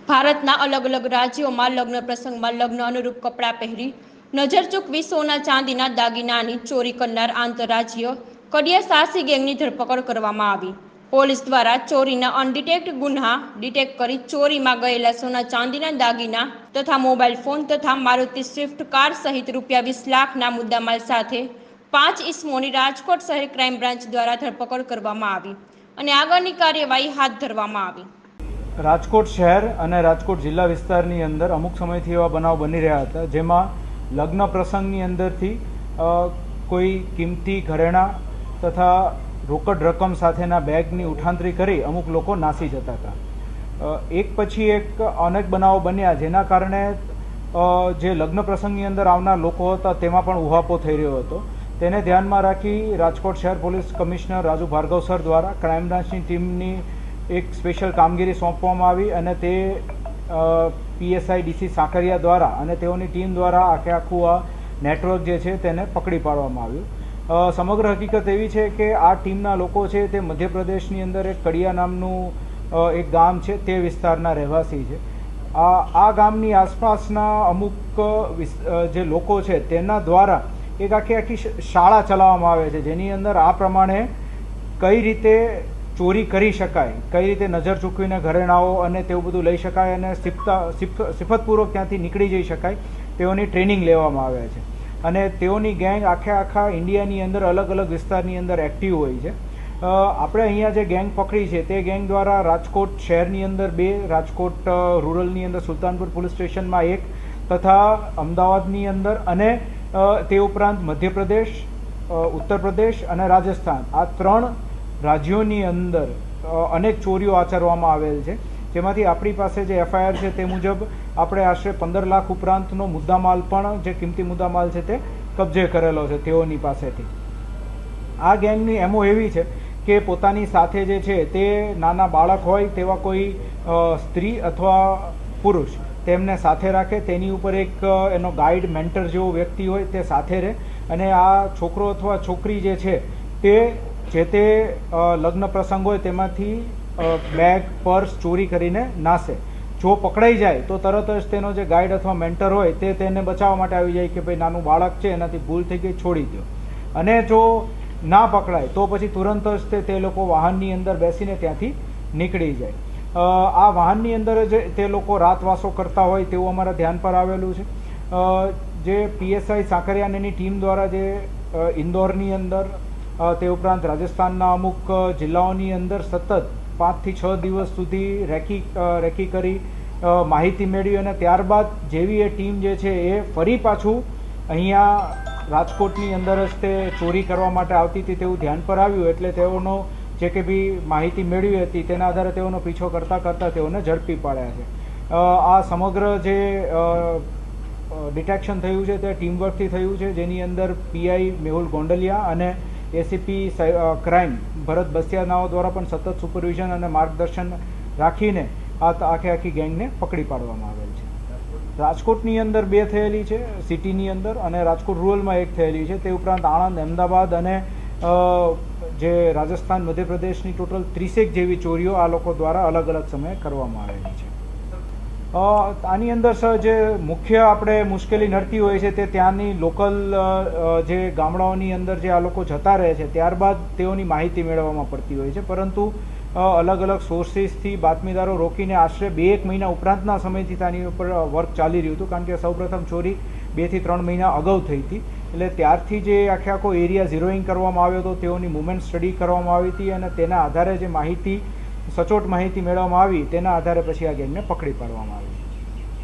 ભારતના અલગ અલગ રાજ્યોમાં લગ્ન પ્રસંગમાં લગ્ન અનુરૂપ કપડાં પહેરી નજર ચૂકવી સોના ચાંદીના દાગીનાની ચોરી કરનાર આંતરરાજ્ય કડિયા સાહસી ગેંગની ધરપકડ કરવામાં આવી। પોલીસ દ્વારા ચોરીના અનડિટેક્ટ ગુન્હા ડિટેક્ટ કરી ચોરીમાં ગયેલા સોના ચાંદીના દાગીના તથા મોબાઈલ ફોન તથા મારુતિ સ્વિફ્ટ કાર સહિત ₹20 લાખના મુદ્દામાલ સાથે 5 ઇસમોની રાજકોટ શહેર ક્રાઇમ બ્રાન્ચ દ્વારા ધરપકડ કરવામાં આવી અને આગળની કાર્યવાહી હાથ ધરવામાં આવી। રાજકોટ શહેર અને રાજકોટ જિલ્લા વિસ્તારની અંદર અમુક સમયથી એવા બનાવ બની રહ્યા હતા જેમાં લગ્ન પ્રસંગની અંદરથી કોઈ કિંમતી ઘરેણાં તથા રોકડ રકમ સાથેના બેગની ઉઠાંતરી કરી અમુક લોકો નાસી જતા હતા। એક પછી એક અનેક બનાવો બન્યા જેના કારણે જે લગ્ન પ્રસંગની અંદર આવનાર લોકો હતા તેમાં પણ ઉહાપો થઈ રહ્યો હતો। તેને ધ્યાનમાં રાખી રાજકોટ શહેર police commissioner Raju Bhargav sir દ્વારા ક્રાઇમ બ્રાન્ચની ટીમની એક સ્પેશિયલ કામગીરી સોંપવામાં આવી અને તે પીએસઆઈ ડીસી સાકરિયા દ્વારા અને તેઓની ટીમ દ્વારા આખું આ નેટવર્ક જે છે તેને પકડી પાડવામાં આવ્યું। સમગ્ર હકીકત એવી છે કે આ ટીમના લોકો છે તે મધ્યપ્રદેશની અંદર એક કડિયા નામનું એક ગામ છે તે વિસ્તારના રહેવાસી છે। આ ગામની આસપાસના અમુક જે લોકો છે તેના દ્વારા એક આખી શાળા ચલાવવામાં આવે છે જેની અંદર આ પ્રમાણે કઈ રીતે ચોરી કરી શકાય, કઈ રીતે નજર ચૂકવીને ઘરેણાઓ અને તેવું બધું લઈ શકાય અને સિફતપૂર્વક ત્યાંથી નીકળી જઈ શકાય તેઓની ટ્રેનિંગ લેવામાં આવે છે અને તેઓની ગેંગ આખા ઇન્ડિયાની અંદર અલગ અલગ વિસ્તારની અંદર એક્ટિવ હોય છે। આપણે અહીંયા જે ગેંગ પકડી છે તે ગેંગ દ્વારા રાજકોટ શહેરની અંદર 2, રાજકોટ રૂરલની અંદર સુલતાનપુર પોલીસ સ્ટેશનમાં 1 તથા અમદાવાદની અંદર અને તે ઉપરાંત મધ્યપ્રદેશ, ઉત્તર પ્રદેશ અને રાજસ્થાન આ 3 રાજ્યોની અંદર અનેક ચોરીઓ આચરવામાં આવેલ છે જેમાંથી આપણી પાસે જે એફઆઈઆર છે તે મુજબ આપણે આશરે 15 લાખ ઉપરાંતનો મુદ્દામાલ પણ જે કિંમતી મુદ્દામાલ છે તે કબજે કરેલો છે તેઓની પાસેથી। આ ગેંગની એમો એવી છે કે પોતાની સાથે જે છે તે નાના બાળક હોય તેવા કોઈ સ્ત્રી અથવા પુરુષ તેમને સાથે રાખે, તેની ઉપર એક એનો ગાઈડ મેન્ટર જેવો વ્યક્તિ હોય તે સાથે રહે અને આ છોકરો અથવા છોકરી જે છે તે જે તે લગ્ન પ્રસંગ હોય તેમાંથી બેગ, પર્સ ચોરી કરીને નાસે। જો પકડાઈ જાય તો તરત જ તેનો જે ગાઈડ અથવા મેન્ટર હોય તે તેને બચાવવા માટે આવી જાય કે ભાઈ નાનું બાળક છે એનાથી ભૂલ થઈ ગઈ, છોડી દો। અને જો ના પકડાય તો પછી તુરંત જ તે લોકો વાહનની અંદર બેસીને ત્યાંથી નીકળી જાય। આ વાહનની અંદર જ તે લોકો રાતવાસો કરતા હોય તેવું અમારા ધ્યાન પર આવેલું છે। જે પીએસઆઈ સાકરિયાની ટીમ દ્વારા જે ઇન્દોરની અંદર તે ઉપરાંત રાજસ્થાનના અમુક જિલ્લાઓની અંદર સતત 5 થી 6 દિવસ સુધી રેકી કરી માહિતી મેળવી અને ત્યારબાદ જેવી એ ટીમ જે છે એ ફરી પાછું અહીંયા રાજકોટની અંદર જ તે ચોરી કરવા માટે આવતી હતી તેવું ધ્યાન પર આવ્યું એટલે તેઓનો જે કે બી માહિતી મેળવી હતી તેના આધારે તેઓનો પીછો કરતાં તેઓને ઝડપી પાડ્યા છે। આ સમગ્ર જે ડિટેક્શન થયું છે તે ટીમવર્કથી થયું છે જેની અંદર પીઆઈ મેહુલ ગોંડલિયા અને એસીપી ક્રાઇમ ભરત બસિયાનાઓ દ્વારા પણ સતત સુપરવિઝન અને માર્ગદર્શન રાખીને આ આખી ગેંગને પકડી પાડવામાં આવેલ છે। રાજકોટની અંદર 2 થયેલી છે સિટીની અંદર અને રાજકોટ રૂરલમાં 1 થયેલી છે। તે ઉપરાંત આણંદ, અમદાવાદ અને જે રાજસ્થાન, મધ્યપ્રદેશની ટોટલ 30 જેવી ચોરીઓ આ લોકો દ્વારા અલગ અલગ સમયે કરવામાં આવેલી છે। આની અંદર સર જે મુખ્ય આપણે મુશ્કેલી નડતી હોય છે તે ત્યાંની લોકલ જે ગામડાઓની અંદર જે આ લોકો જતા રહે છે ત્યારબાદ તેઓની માહિતી મેળવવામાં પડતી હોય છે, પરંતુ અલગ અલગ સોર્સિસથી બાતમીદારો રોકીને આશરે 2-1 મહિના ઉપરાંતના સમયથી તેની ઉપર વર્ક ચાલી રહ્યું હતું કારણ કે સૌપ્રથમ ચોરી 2 થી 3 મહિના અગાઉ થઈ હતી એટલે ત્યારથી જે આખો એરિયા ઝીરોઈંગ કરવામાં આવ્યો હતો, તેઓની મુવમેન્ટ સ્ટડી કરવામાં આવી હતી અને તેના આધારે જે સચોટ માહિતી મેળવવામાં આવી તેના આધારે પછી આ ગેંગને પકડી પાડવામાં આવી।